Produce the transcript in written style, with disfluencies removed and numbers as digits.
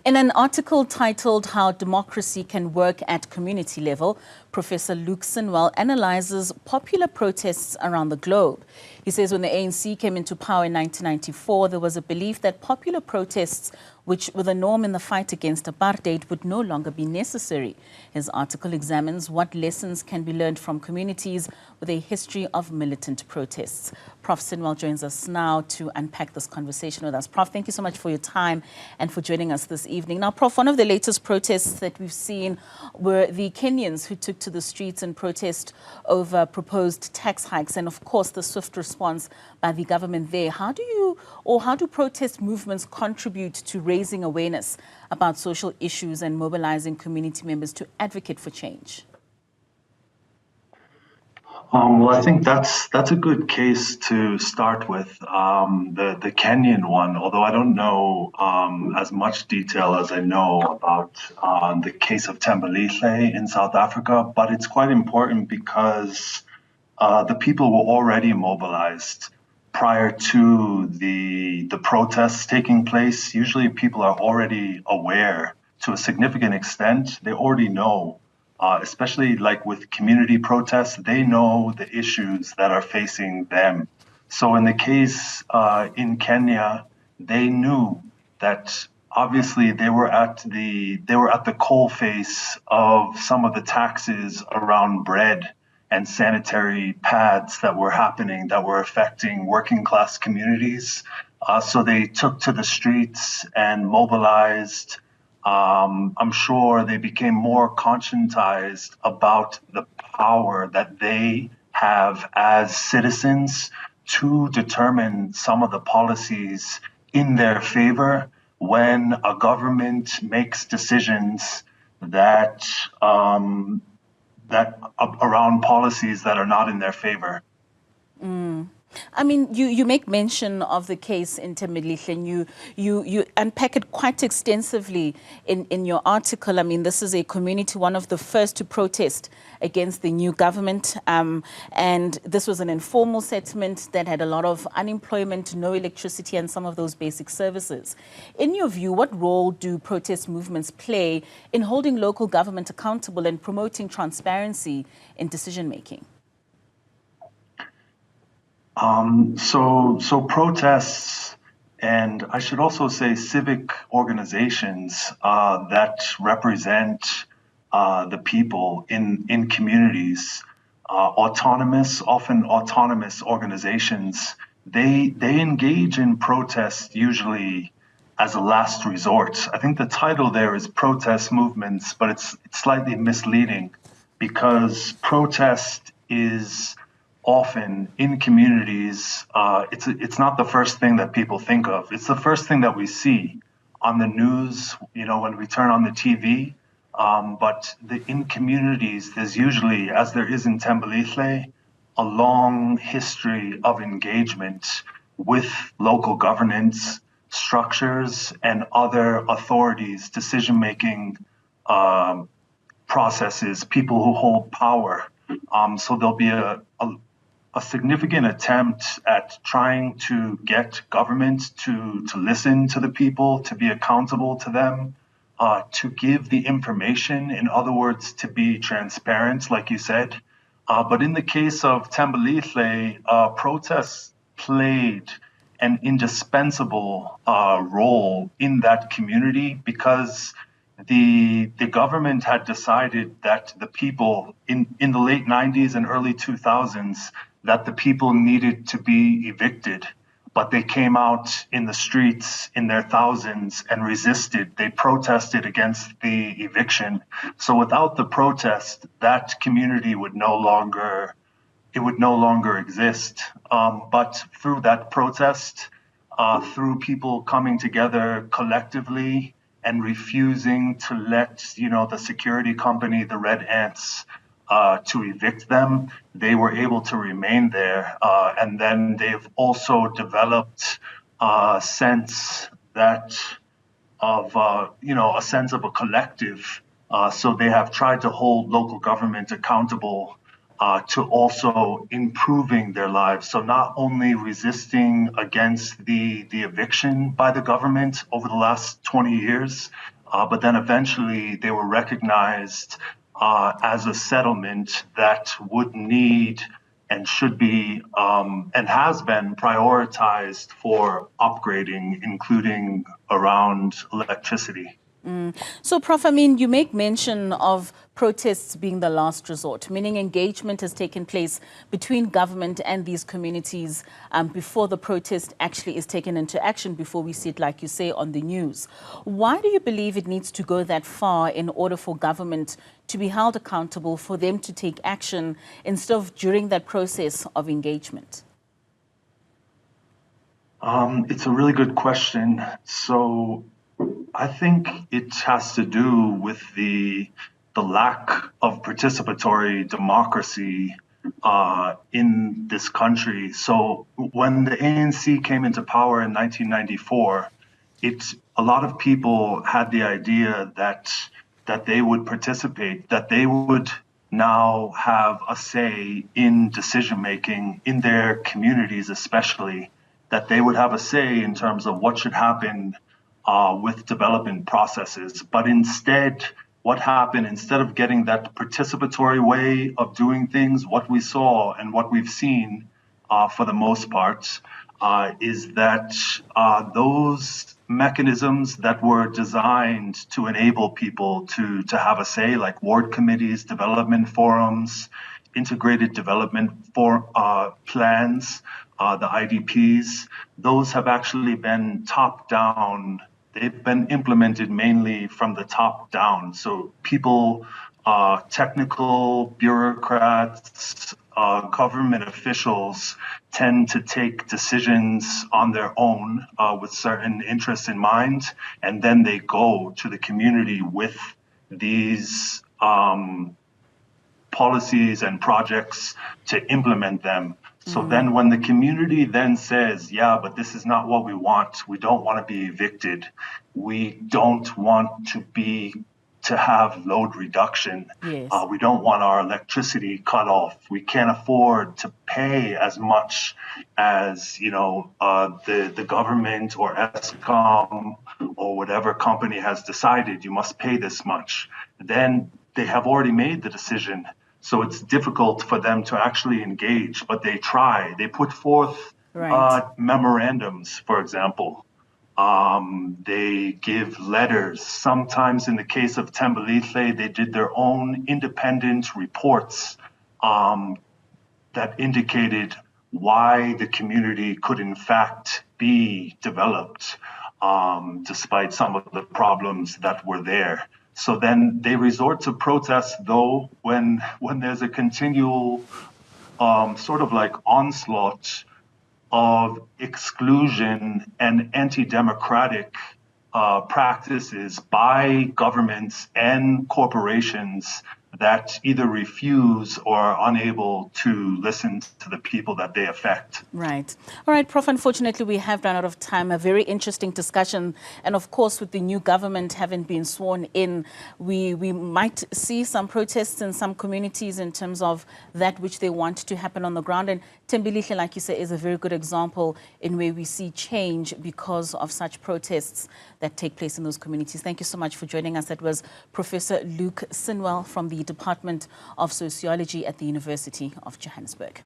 In an article titled How Democracy Can Work at Community Level, Professor Sinwell analyzes popular protests around the globe. He says when the ANC came into power in 1994, there was a belief that popular protests, which were the norm in the fight against apartheid, would no longer be necessary. His article examines what lessons can be learned from communities with a history of militant protests. Prof. Sinwell joins us now to unpack this conversation with us. Prof, thank you so much for your time and for joining us this evening. Now, Prof, one of the latest protests that we've seen were the Kenyans who took to the streets and protest over proposed tax hikes and, of course, the swift response by the government there. How do protest movements contribute to raising awareness about social issues and mobilizing community members to advocate for change? Well, I think that's a good case to start with, the Kenyan one, although I don't know as much detail as I know about the case of Tembelile in South Africa, but it's quite important because the people were already mobilized prior to the protests taking place. Usually people are already aware to a significant extent. They already know. Especially like with community protests, they know the issues that are facing them. So in the case in Kenya, they knew that obviously they were at the coalface of some of the taxes around bread and sanitary pads that were happening, that were affecting working class communities. So they took to the streets and mobilized. I'm sure they became more conscientized about the power that they have as citizens to determine some of the policies in their favor when a government makes decisions that around policies that are not in their favor. I mean, you make mention of the case in Tembelile, and you unpack it quite extensively in your article. I mean, this is a community, one of the first to protest against the new government. And this was an informal settlement that had a lot of unemployment, no electricity, and some of those basic services. In your view, what role do protest movements play in holding local government accountable and promoting transparency in decision-making? So protests, and I should also say civic organizations that represent the people in communities, often autonomous organizations, they engage in protest usually as a last resort. I think the title there is protest movements, but it's slightly misleading because protest is often in communities, it's not the first thing that people think of. It's the first thing that we see on the news, when we turn on the TV. But in communities, there's usually, as there is in Tembelile, a long history of engagement with local governance structures and other authorities, decision-making processes, people who hold power. So there'll be a significant attempt at trying to get government to listen to the people, to be accountable to them, to give the information, in other words, to be transparent, like you said. But in the case of Tembelile, protests played an indispensable role in that community because the government had decided that the people in the late 90s and early 2000s, that the people needed to be evicted, but they came out in the streets in their thousands and resisted. They protested against the eviction. So without the protest, that community would no longer exist. But through that protest, through people coming together collectively and refusing to let, the security company, the Red Ants, to evict them, they were able to remain there. And then they've also developed a sense of a collective. So they have tried to hold local government accountable to also improving their lives. So not only resisting against the eviction by the government over the last 20 years, but then eventually they were recognized as a settlement that would need and should be and has been prioritized for upgrading, including around electricity. So, Prof, I mean, you make mention of protests being the last resort, meaning engagement has taken place between government and these communities before the protest actually is taken into action, before we see it, like you say, on the news. Why do you believe it needs to go that far in order for government to be held accountable, for them to take action instead of during that process of engagement? It's a really good question. So I think it has to do with the lack of participatory democracy in this country. So when the ANC came into power in 1994, a lot of people had the idea that they would participate, that they would now have a say in decision making in their communities, especially that they would have a say in terms of what should happen with development processes. But instead, what happened, instead of getting that participatory way of doing things, what we saw and what we've seen for the most part is that those mechanisms that were designed to enable people to have a say, like ward committees, development forums, integrated development plans, the IDPs, those have actually been top down. They've been implemented mainly from the top down. So people, technical bureaucrats, government officials tend to take decisions on their own with certain interests in mind, and then they go to the community with these policies and projects to implement them. So then when the community then says, yeah, but this is not what we want, we don't want to be evicted, we don't want to have load reduction, Yes. We don't want our electricity cut off, we can't afford to pay as much as the government or ESCOM or whatever company has decided you must pay this much, then they have already made the decision. So it's difficult for them to actually engage, but they try. They put forth memorandums, for example. They give letters. Sometimes in the case of Tembelithle, they did their own independent reports that indicated why the community could in fact be developed, despite some of the problems that were there. So then they resort to protests, though, when there's a continual sort of like onslaught of exclusion and anti-democratic practices by governments and corporations that either refuse or are unable to listen to the people that they affect. Right. All right, Prof, unfortunately, we have run out of time. A very interesting discussion. And of course, with the new government having been sworn in, we might see some protests in some communities in terms of that which they want to happen on the ground. And Tembelithle, like you say, is a very good example in where we see change because of such protests that take place in those communities. Thank you so much for joining us. That was Professor Luke Sinwell from the Department of Sociology at the University of Johannesburg.